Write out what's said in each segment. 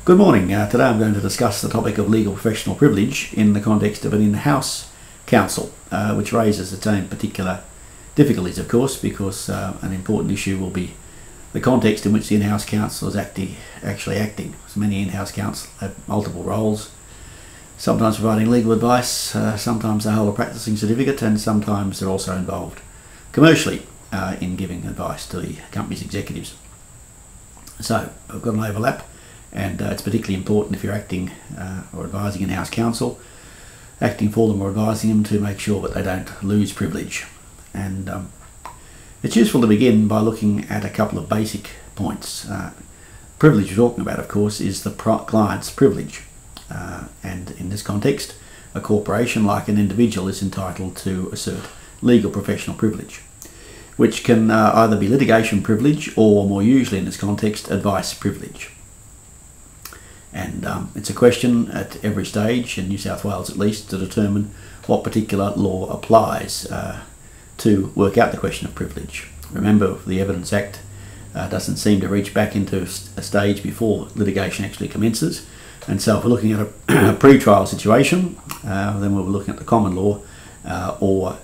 Good morning. Today I'm going to discuss the topic of legal professional privilege in the context of an in-house counsel, which raises its own particular difficulties, of course, because an important issue will be the context in which the in-house counsel is actually acting. So many in-house counsel have multiple roles, sometimes providing legal advice, sometimes they hold a practicing certificate, and sometimes they're also involved commercially in giving advice to the company's executives. So I've got an overlap, and it's particularly important if you're acting or advising in-house counsel, acting for them or advising them, to make sure that they don't lose privilege. And it's useful to begin by looking at a couple of basic points. Privilege we're talking about, of course, is the client's privilege, and in this context, a corporation, like an individual, is entitled to assert legal professional privilege, which can either be litigation privilege or, more usually in this context, advice privilege. And it's a question at every stage, in New South Wales at least, to determine what particular law applies to work out the question of privilege. Remember, the Evidence Act doesn't seem to reach back into a stage before litigation actually commences, and so if we're looking at a pre-trial situation, then we'll be looking at the common law, or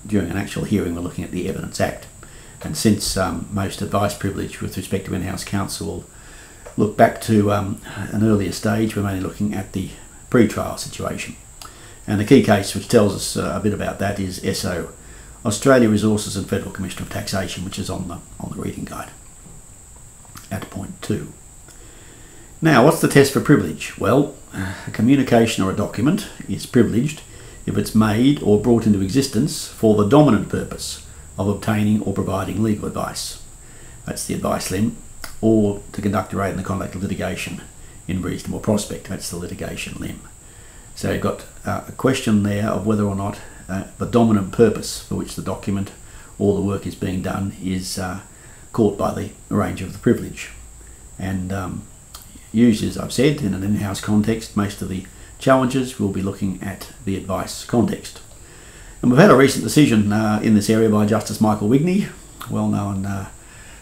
during an actual hearing we're looking at the Evidence Act. And since most advice privilege with respect to in-house counsel will look back to an earlier stage, we're mainly looking at the pre-trial situation. And the key case which tells us a bit about that is SO, Australia Resources and Federal Commission of Taxation, which is on the reading guide at point 2. Now, what's the test for privilege? Well, a communication or a document is privileged if it's made or brought into existence for the dominant purpose of obtaining or providing legal advice. That's the advice limb. Or to conduct or aid in the conduct of litigation in reasonable prospect. That's the litigation limb. So you've got a question there of whether or not the dominant purpose for which the document or the work is being done is caught by the range of the privilege. And usually, as I've said, in an in-house context, most of the challenges will be looking at the advice context. And we've had a recent decision in this area by Justice Michael Wigney, well-known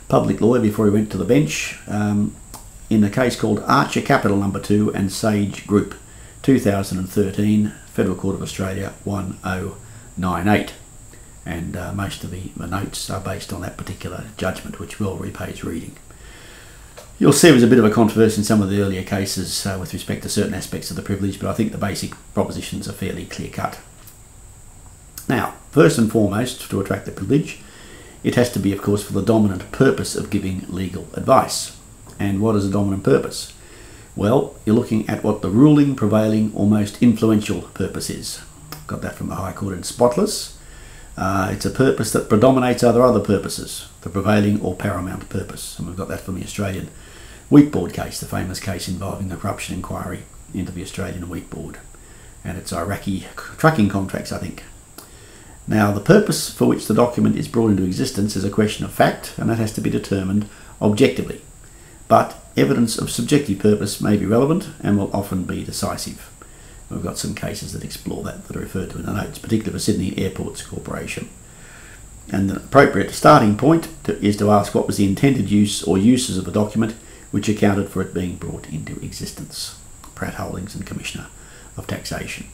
public lawyer before he went to the bench, in a case called Archer Capital No. 2 and Sage Group, 2013, Federal Court of Australia 1098. And most of the notes are based on that particular judgment, which well repays reading. You'll see there's a bit of a controversy in some of the earlier cases with respect to certain aspects of the privilege, but I think the basic propositions are fairly clear-cut. Now, first and foremost, to attract the privilege, it has to be, of course, for the dominant purpose of giving legal advice. And what is a dominant purpose? Well, you're looking at what the ruling, prevailing, or most influential purpose is. Got that from the High Court in Spotless. It's a purpose that predominates other purposes, the prevailing or paramount purpose. And we've got that from the Australian Wheat Board case, the famous case involving the corruption inquiry into the Australian Wheat Board. And it's Iraqi trucking contracts, I think. Now, the purpose for which the document is brought into existence is a question of fact, and that has to be determined objectively. But evidence of subjective purpose may be relevant and will often be decisive. We've got some cases that explore that are referred to in the notes, particularly for Sydney Airports Corporation. And the appropriate starting point is to ask what was the intended use or uses of the document which accounted for it being brought into existence. Pratt Holdings and Commissioner of Taxation.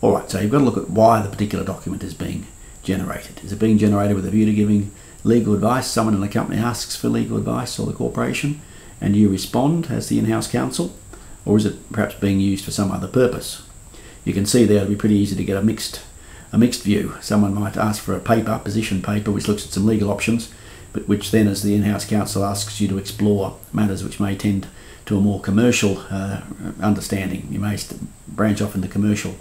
Alright, so you've got to look at why the particular document is being generated. Is it being generated with a view to giving legal advice? Someone in the company asks for legal advice, or the corporation, and you respond as the in-house counsel? Or is it perhaps being used for some other purpose? You can see there it'll be pretty easy to get a mixed view. Someone might ask for a position paper, which looks at some legal options, but which then, as the in-house counsel, asks you to explore matters which may tend to a more commercial understanding. You may branch off into commercial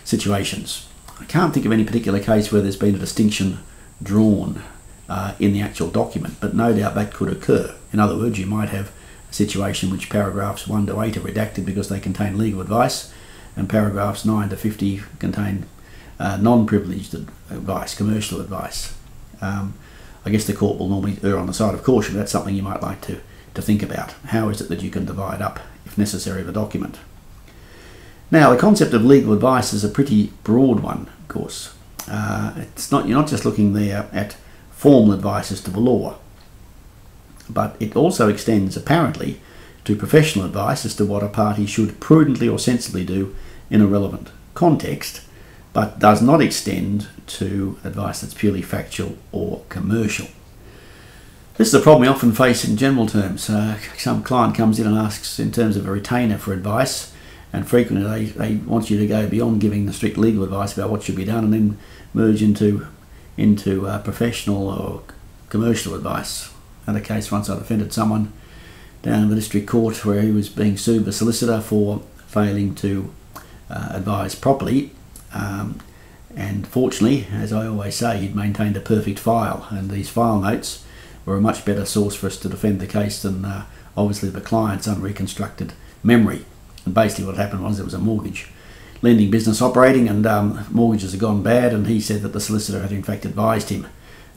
situations. I can't think of any particular case where there's been a distinction drawn in the actual document, but no doubt that could occur. In other words, you might have a situation in which paragraphs 1 to 8 are redacted because they contain legal advice, and paragraphs 9 to 50 contain non-privileged advice, commercial advice. I guess the court will normally err on the side of caution, but that's something you might like to think about. How is it that you can divide up, if necessary, the document? Now, the concept of legal advice is a pretty broad one, of course. You're not just looking there at formal advice as to the law, but it also extends, apparently, to professional advice as to what a party should prudently or sensibly do in a relevant context, but does not extend to advice that's purely factual or commercial. This is a problem we often face in general terms. Some client comes in and asks in terms of a retainer for advice, and frequently they want you to go beyond giving the strict legal advice about what should be done and then merge into professional or commercial advice. I had a case once, I defended someone down in the district court where he was being sued by a solicitor for failing to advise properly, and fortunately, as I always say, he'd maintained a perfect file, and these file notes were a much better source for us to defend the case than obviously the client's unreconstructed memory. And basically what happened was there was a mortgage lending business operating, and mortgages had gone bad, and he said that the solicitor had in fact advised him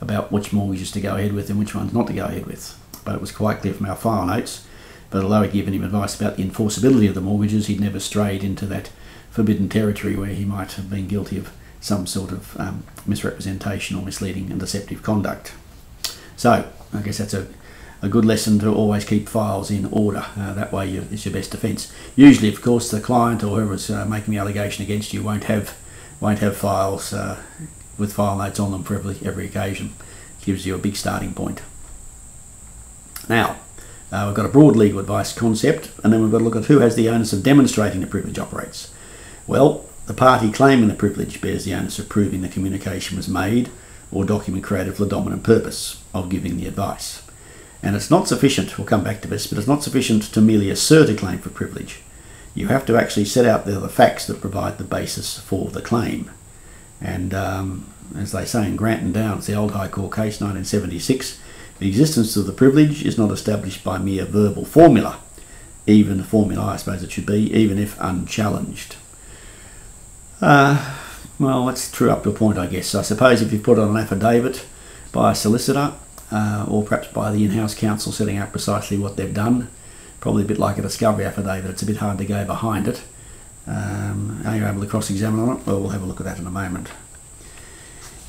about which mortgages to go ahead with and which ones not to go ahead with. But it was quite clear from our file notes, but although he'd given him advice about the enforceability of the mortgages, he'd never strayed into that forbidden territory where he might have been guilty of some sort of misrepresentation or misleading and deceptive conduct. So I guess that's a good lesson to always keep files in order. That way it's your best defence. Usually, of course, the client or whoever's making the allegation against you won't have files with file notes on them for every occasion. It gives you a big starting point. Now, we've got a broad legal advice concept, and then we've got to look at who has the onus of demonstrating the privilege operates. Well, the party claiming the privilege bears the onus of proving the communication was made or document created for the dominant purpose of giving the advice. And it's not sufficient, we'll come back to this, but it's not sufficient to merely assert a claim for privilege. You have to actually set out the facts that provide the basis for the claim. And as they say in Grant and Downs, the old High Court case, 1976, the existence of the privilege is not established by mere verbal formula, even a formula, I suppose it should be, even if unchallenged. Well, that's true up to a point, I guess. I suppose if you put on an affidavit by a solicitor, or perhaps by the in-house counsel setting out precisely what they've done, probably a bit like a discovery affidavit, it's a bit hard to go behind it. Are you able to cross-examine on it? Well, we'll have a look at that in a moment.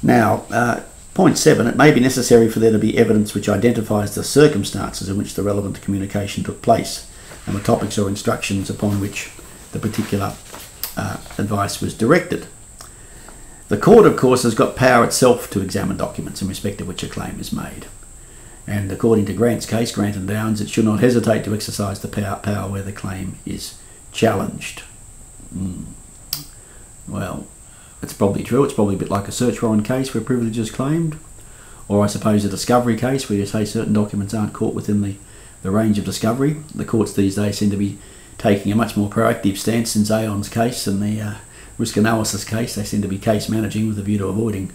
Now, point 7, it may be necessary for there to be evidence which identifies the circumstances in which the relevant communication took place and the topics or instructions upon which the particular advice was directed. The court, of course, has got power itself to examine documents in respect of which a claim is made. And according to Grant's case, Grant and Downs, it should not hesitate to exercise the power where the claim is challenged. Well, it's probably true. It's probably a bit like a search warrant case where privilege is claimed, or I suppose a discovery case where you say certain documents aren't caught within the range of discovery. The courts these days seem to be taking a much more proactive stance since Aon's case and the risk analysis case. They seem to be case managing with a view to avoiding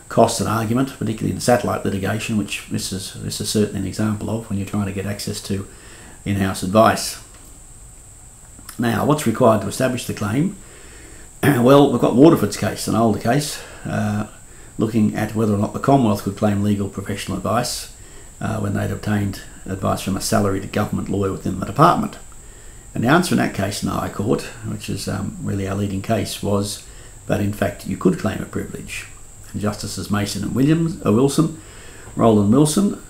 costs and argument, particularly in satellite litigation, which this is certainly an example of when you're trying to get access to in-house advice. Now, what's required to establish the claim? Well, we've got Waterford's case, an older case, looking at whether or not the Commonwealth could claim legal professional advice when they'd obtained advice from a salaried government lawyer within the department. And the answer in that case in the High Court, which is really our leading case, was that in fact you could claim a privilege. And Justices Mason and Roland Wilson,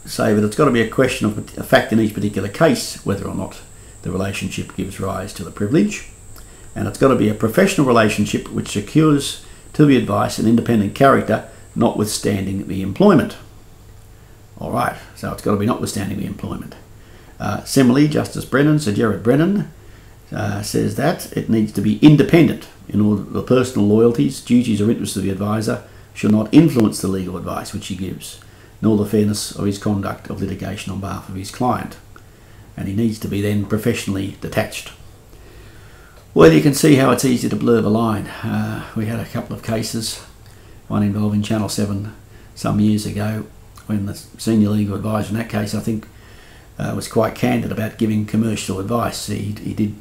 say that it's got to be a question of a fact in each particular case whether or not the relationship gives rise to the privilege. And it's got to be a professional relationship which secures to the advice an independent character notwithstanding the employment. All right, so it's got to be notwithstanding the employment. Similarly, Justice Brennan, Sir Gerard Brennan, says that it needs to be independent in order that the personal loyalties, duties or interests of the advisor should not influence the legal advice which he gives, nor the fairness of his conduct of litigation on behalf of his client. And he needs to be then professionally detached. Well, you can see how it's easy to blur the line. We had a couple of cases, one involving Channel 7 some years ago, when the senior legal advisor in that case, I think, was quite candid about giving commercial advice. He did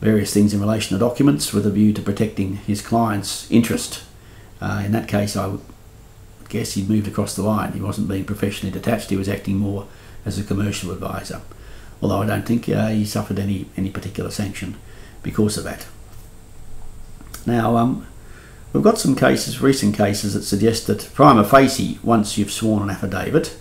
various things in relation to documents with a view to protecting his client's interest. In that case, I would guess he'd moved across the line. He wasn't being professionally detached, he was acting more as a commercial advisor. Although I don't think he suffered any particular sanction because of that. Now, we've got some cases, recent cases, that suggest that prima facie, once you've sworn an affidavit,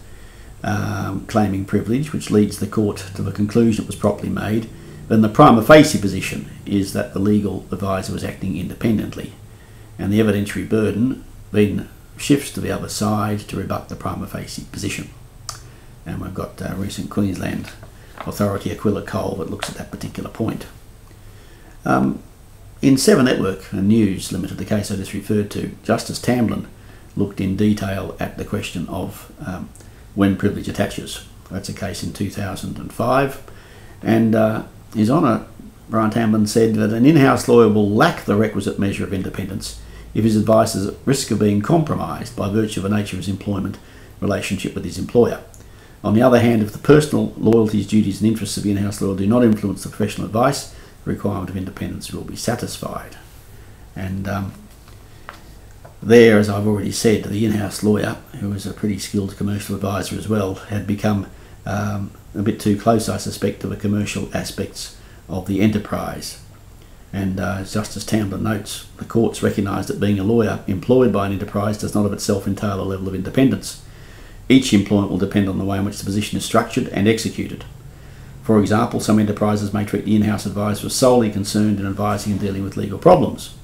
claiming privilege, which leads the court to the conclusion it was properly made, then the prima facie position is that the legal advisor was acting independently, and the evidentiary burden then shifts to the other side to rebut the prima facie position. And we've got recent Queensland authority Aquila Cole that looks at that particular point. In Seven Network and News Limited, the case I just referred to, Justice Tamblyn looked in detail at the question of when privilege attaches. That's a case in 2005, and His Honour Brian Tamblyn said that an in-house lawyer will lack the requisite measure of independence if his advice is at risk of being compromised by virtue of the nature of his employment relationship with his employer. On the other hand, if the personal loyalties, duties and interests of the in-house lawyer do not influence the professional advice, the requirement of independence will be satisfied. And there, as I've already said, the in-house lawyer, who was a pretty skilled commercial advisor as well, had become a bit too close, I suspect, to the commercial aspects of the enterprise. And as Justice Tamblyn notes, the courts recognise that being a lawyer employed by an enterprise does not of itself entail a level of independence. Each employment will depend on the way in which the position is structured and executed. For example, some enterprises may treat the in-house advisor as solely concerned in advising and dealing with legal problems.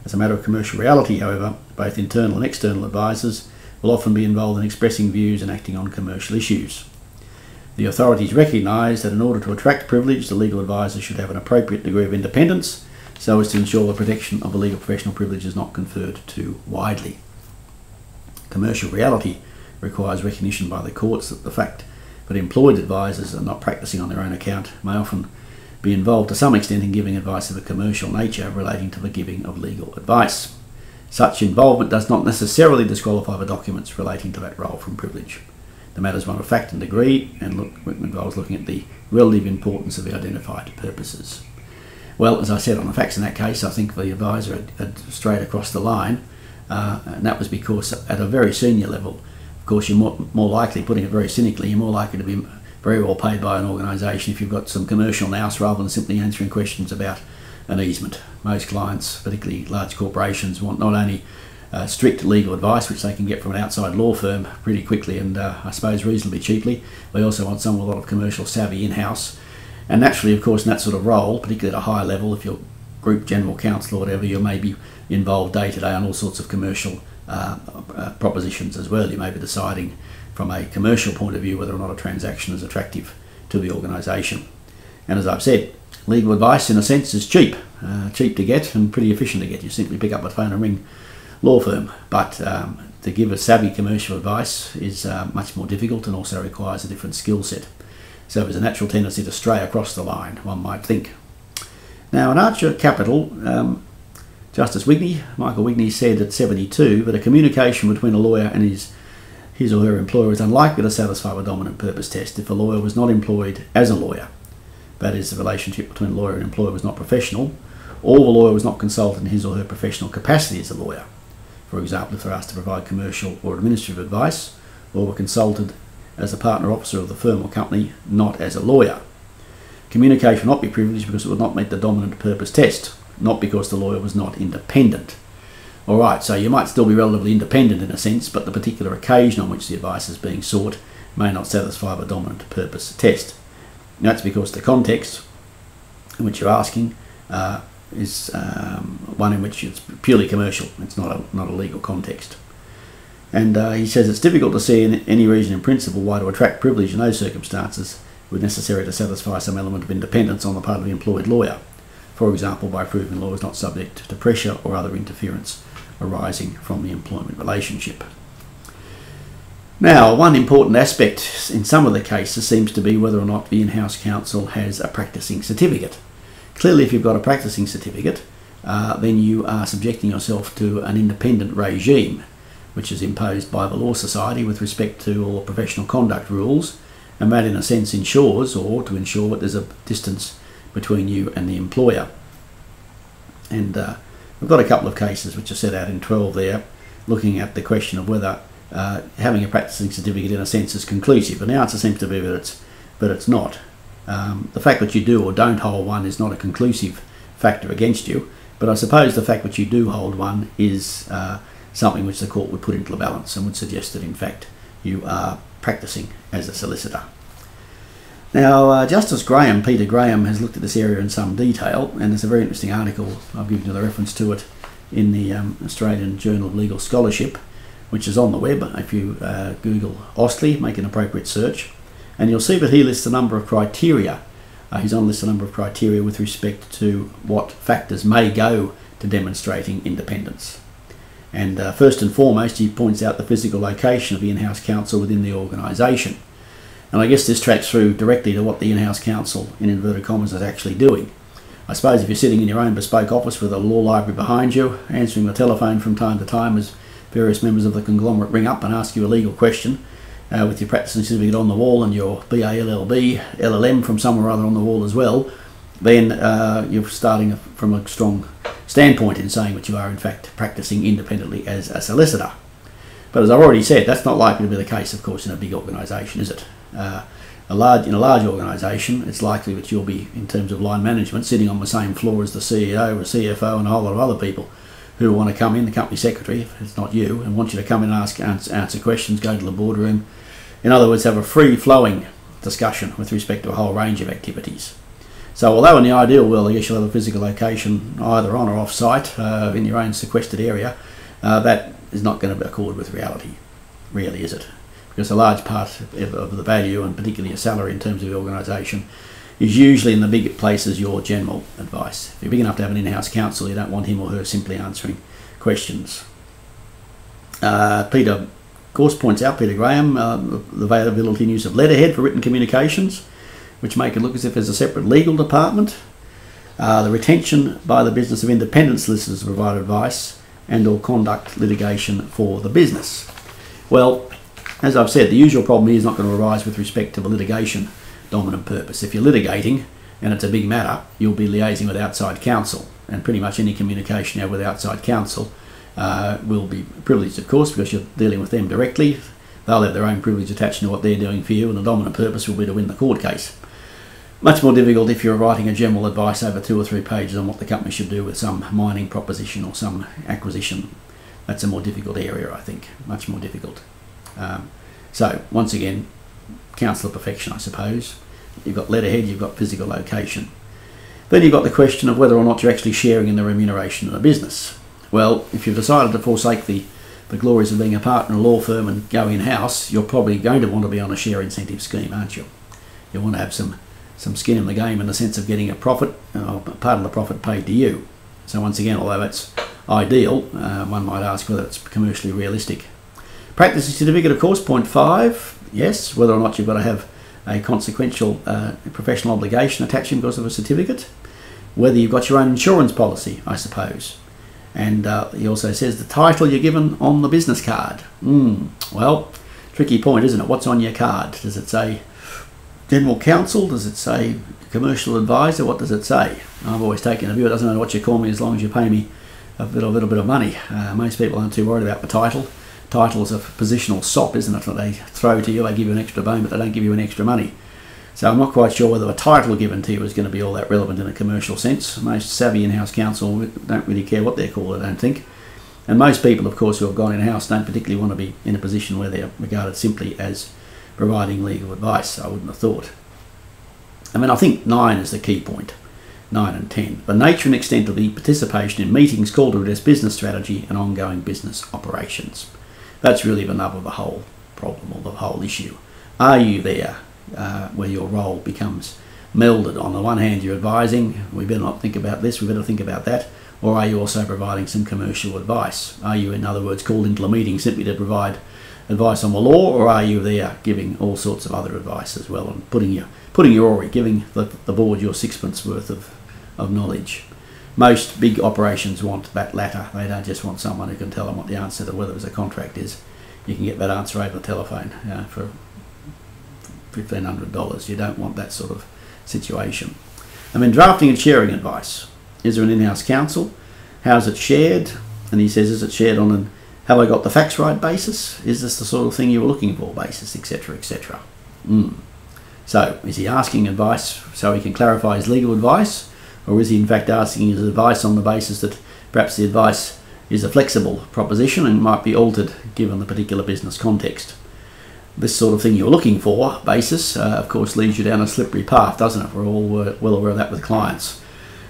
As a matter of commercial reality, however, both internal and external advisors will often be involved in expressing views and acting on commercial issues. The authorities recognise that in order to attract privilege, the legal advisor should have an appropriate degree of independence so as to ensure the protection of the legal professional privilege is not conferred too widely. Commercial reality requires recognition by the courts that the fact that employed advisors are not practising on their own account may often be involved to some extent in giving advice of a commercial nature relating to the giving of legal advice. Such involvement does not necessarily disqualify the documents relating to that role from privilege. The matter is one of fact and degree, and involves looking at the relative importance of the identified purposes. Well, as I said, on the facts in that case, I think the advisor had strayed across the line, and that was because at a very senior level, of course, you're more likely, putting it very cynically, you're more likely to be very well paid by an organisation if you've got some commercial nous rather than simply answering questions about an easement. Most clients, particularly large corporations, want not only strict legal advice, which they can get from an outside law firm pretty quickly and I suppose reasonably cheaply. They also want someone with a lot of commercial savvy in-house. And naturally, of course, in that sort of role, particularly at a higher level, if you're group general counsel or whatever, you may be involved day to day on all sorts of commercial propositions as well. You may be deciding from a commercial point of view whether or not a transaction is attractive to the organisation. And as I've said, legal advice in a sense is cheap to get and pretty efficient to get. You simply pick up the phone and ring law firm, but to give a savvy commercial advice is much more difficult and also requires a different skill set. So there's a natural tendency to stray across the line, one might think. Now, in Archer Capital, Justice Michael Wigney, said at 72 that a communication between a lawyer and his or her employer is unlikely to satisfy the dominant purpose test if a lawyer was not employed as a lawyer. That is, the relationship between lawyer and employer was not professional, or the lawyer was not consulted in his or her professional capacity as a lawyer. For example, if they're asked to provide commercial or administrative advice, or were consulted as a partner officer of the firm or company, not as a lawyer. Communication will not be privileged because it would not meet the dominant purpose test, not because the lawyer was not independent. Alright, so you might still be relatively independent in a sense, but the particular occasion on which the advice is being sought may not satisfy the dominant purpose test. And that's because the context in which you're asking is one in which it's purely commercial. It's not a legal context. And he says it's difficult to see any reason in principle why to attract privilege in those circumstances would necessary to satisfy some element of independence on the part of the employed lawyer. For example, by proving the law is not subject to pressure or other interference arising from the employment relationship. Now, one important aspect in some of the cases seems to be whether or not the in-house counsel has a practising certificate. Clearly, if you've got a practising certificate, then you are subjecting yourself to an independent regime, which is imposed by the Law Society with respect to all professional conduct rules, and that in a sense ensures, or to ensure, that there's a distance between you and the employer. And we've got a couple of cases which are set out in 12 there, looking at the question of whether having a practising certificate in a sense is conclusive, and the answer seems to be that it's not. The fact that you do or don't hold one is not a conclusive factor against you, but I suppose the fact that you do hold one is something which the court would put into the balance and would suggest that in fact you are practicing as a solicitor. Now, Justice Graham, Peter Graham, has looked at this area in some detail, and there's a very interesting article, I've given you the reference to it, in the Australian Journal of Legal Scholarship, which is on the web. If you Google Askaree, make an appropriate search, and you'll see that he lists a number of criteria. He's on list a number of criteria with respect to what factors may go to demonstrating independence. And first and foremost, he points out the physical location of the in-house counsel within the organisation. And I guess this tracks through directly to what the in-house counsel, in inverted commas, is actually doing. I suppose if you're sitting in your own bespoke office with a law library behind you, answering the telephone from time to time as various members of the conglomerate ring up and ask you a legal question, with your practicing certificate on the wall and your BALLB, LLM from somewhere or other on the wall as well, then you're starting from a strong standpoint in saying that you are in fact practicing independently as a solicitor. But as I've already said, that's not likely to be the case, of course, in a big organisation, is it? In a large organisation, it's likely that you'll be, in terms of line management, sitting on the same floor as the CEO or CFO and a whole lot of other people who want to come in, the company secretary, if it's not you, and want you to come in and answer questions, go to the boardroom. In other words, have a free-flowing discussion with respect to a whole range of activities. So although in the ideal world, I guess you'll have a physical location either on or off-site in your own sequestered area, that is not going to accord with reality, really, is it? Because a large part of the value, and particularly your salary in terms of the organisation, is usually in the big places your general advice. If you're big enough to have an in-house counsel, you don't want him or her simply answering questions. Peter, of course, points out, Peter Graham, the availability and use of letterhead for written communications, which make it look as if there's a separate legal department. The retention by the business of independent solicitors to provide advice and or conduct litigation for the business. Well, as I've said, the usual problem here is not going to arise with respect to the litigation dominant purpose. If you're litigating and it's a big matter, you'll be liaising with outside counsel, and pretty much any communication you have with outside counsel will be privileged, of course, because you're dealing with them directly. They'll have their own privilege attached to what they're doing for you, and the dominant purpose will be to win the court case. Much more difficult if you're writing a general advice over 2 or 3 pages on what the company should do with some mining proposition or some acquisition. That's a more difficult area, I think, much more difficult. So, once again, counsel of perfection, I suppose. You've got letterhead, you've got physical location. Then you've got the question of whether or not you're actually sharing in the remuneration of the business. Well, if you've decided to forsake the glories of being a partner in a law firm and go in-house, you're probably going to want to be on a share incentive scheme, aren't you? You want to have some skin in the game in the sense of getting a profit, part of the profit paid to you. So once again, although that's ideal, one might ask whether it's commercially realistic. Practicing certificate, of course, point 5, yes, whether or not you've got to have a consequential professional obligation attached because of a certificate. Whether you've got your own insurance policy, I suppose. And he also says the title you're given on the business card. Well, tricky point, isn't it? What's on your card? Does it say General Counsel? Does it say Commercial Advisor? What does it say? I've always taken a view, it doesn't matter what you call me as long as you pay me a little bit of money. Most people aren't too worried about the title. Title's a positional sop, isn't it, that they throw to you. They give you an extra bone, but they don't give you an extra money. So I'm not quite sure whether a title given to you is going to be all that relevant in a commercial sense. Most savvy in-house counsel don't really care what they're called, I don't think. And most people, of course, who have gone in-house don't particularly want to be in a position where they're regarded simply as providing legal advice, I wouldn't have thought. I mean, I think 9 is the key point, 9 and 10. The nature and extent of the participation in meetings called to address business strategy and ongoing business operations. That's really the nub of the whole problem, or the whole issue. Are you there where your role becomes melded? On the one hand, you're advising, we better not think about this, we better think about that, or are you also providing some commercial advice? Are you, in other words, called into a meeting simply to provide advice on the law, or are you there giving all sorts of other advice as well, and putting your oar, giving the board your sixpence worth of knowledge? Most big operations want that latter. They don't just want someone who can tell them what the answer to whether it's a contract is. You can get that answer over the telephone for $1,500. You don't want that sort of situation. I mean, drafting and sharing advice. Is there an in-house counsel? How's it shared? And he says, is it shared on an have I got the facts right basis? Is this the sort of thing you were looking for basis, etc., etc.? So, is he asking advice so he can clarify his legal advice? Or is he in fact asking his advice on the basis that perhaps the advice is a flexible proposition and might be altered given the particular business context? this sort of thing you're looking for basis, of course, leads you down a slippery path, doesn't it? We're all well aware of that with clients.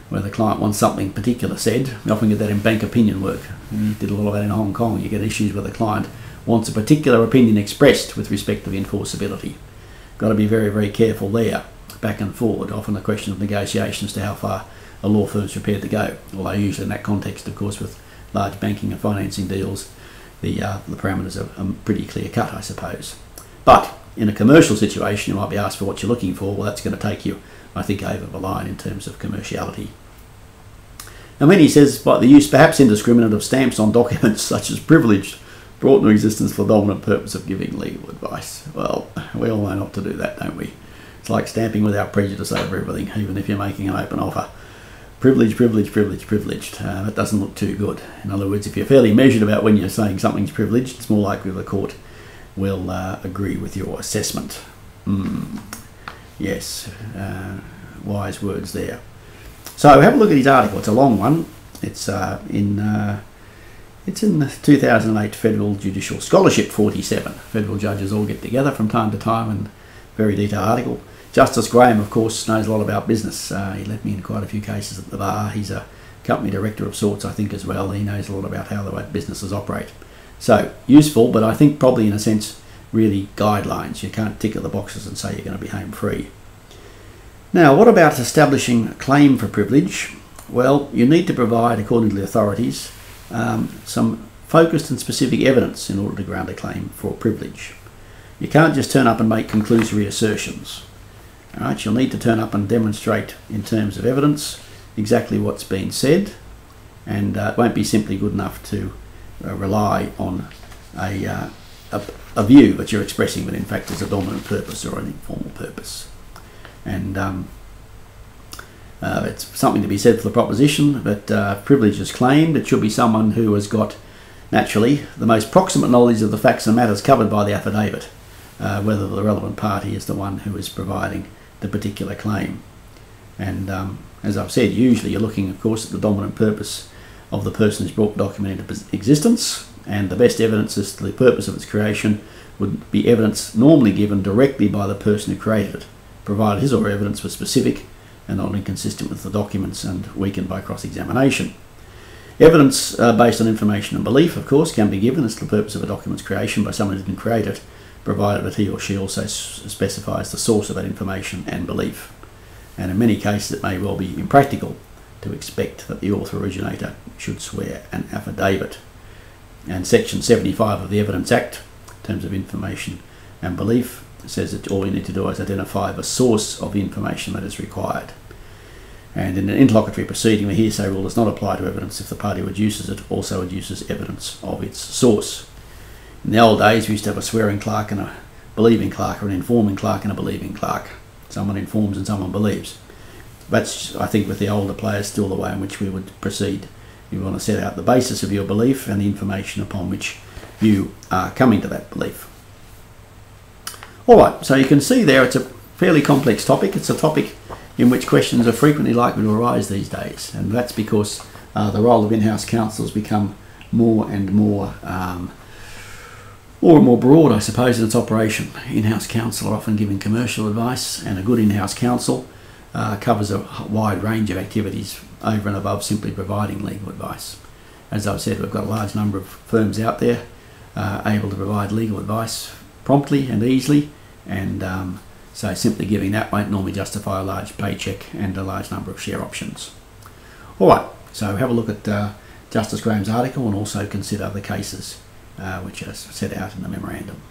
Where the client wants something particular said. We often get that in bank opinion work. We did a lot of that in Hong Kong. You get issues where the client wants a particular opinion expressed with respect to enforceability. Got to be very, very careful there, back and forward. Often a question of negotiation as to how far a law firm's prepared to go. Although usually in that context, of course, with large banking and financing deals, the parameters are pretty clear cut, I suppose. But in a commercial situation, you might be asked for what you're looking for. Well, that's going to take you, I think, over the line in terms of commerciality. And when he says, by the use perhaps indiscriminate of stamps on documents such as privileged, brought into existence for the dominant purpose of giving legal advice. Well, we all know not to do that, don't we? It's like stamping without prejudice over everything, even if you're making an open offer. Privileged, privileged, privileged, privileged. That doesn't look too good. In other words, if you're fairly measured about when you're saying something's privileged, it's more likely the court will agree with your assessment. Yes, wise words there. So have a look at his article. It's a long one. It's in the 2008 Federal Judicial Scholarship 47. Federal judges all get together from time to time, and very detailed article. Justice Graham, of course, knows a lot about business. He led me in quite a few cases at the bar. He's a company director of sorts, I think, as well. He knows a lot about how the businesses operate. So useful, but I think probably in a sense really guidelines. You can't tick at the boxes and say you're going to be home free. Now, what about establishing a claim for privilege? Well, you need to provide, according to the authorities, some focused and specific evidence in order to ground a claim for privilege. You can't just turn up and make conclusory assertions. All right, you'll need to turn up and demonstrate in terms of evidence exactly what's been said, and it won't be simply good enough to rely on a view that you're expressing that in fact is a dominant purpose or an informal purpose. And it's something to be said for the proposition that privilege is claimed. It should be someone who has got, naturally, the most proximate knowledge of the facts and matters covered by the affidavit, whether the relevant party is the one who is providing the particular claim. And as I've said, usually you're looking, of course, at the dominant purpose of the person who's brought the document into existence, and the best evidence as to the purpose of its creation would be evidence normally given directly by the person who created it, provided his or her evidence was specific and not inconsistent with the documents and weakened by cross-examination. Evidence based on information and belief, of course, can be given as to the purpose of a document's creation by someone who can create it, provided that he or she also specifies the source of that information and belief. And in many cases it may well be impractical to expect that the author originator should swear an affidavit. And Section 75 of the Evidence Act, in terms of information and belief, says that all you need to do is identify the source of the information that is required. And in an interlocutory proceeding, the hearsay rule does not apply to evidence if the party who adduces it also adduces evidence of its source. In the old days, we used to have a swearing clerk and a believing clerk, or an informing clerk and a believing clerk. Someone informs and someone believes. That's, I think, with the older players, still the way in which we would proceed. You want to set out the basis of your belief and the information upon which you are coming to that belief. Alright, so you can see there it's a fairly complex topic. It's a topic in which questions are frequently likely to arise these days, and that's because the role of in-house counsel has become more and more broad, I suppose, in its operation. In-house counsel are often giving commercial advice, and a good in-house counsel covers a wide range of activities over and above simply providing legal advice. As I've said, we've got a large number of firms out there able to provide legal advice promptly and easily, and so simply giving that won't normally justify a large paycheck and a large number of share options. Alright, so have a look at Justice Graham's article and also consider the cases which are set out in the memorandum.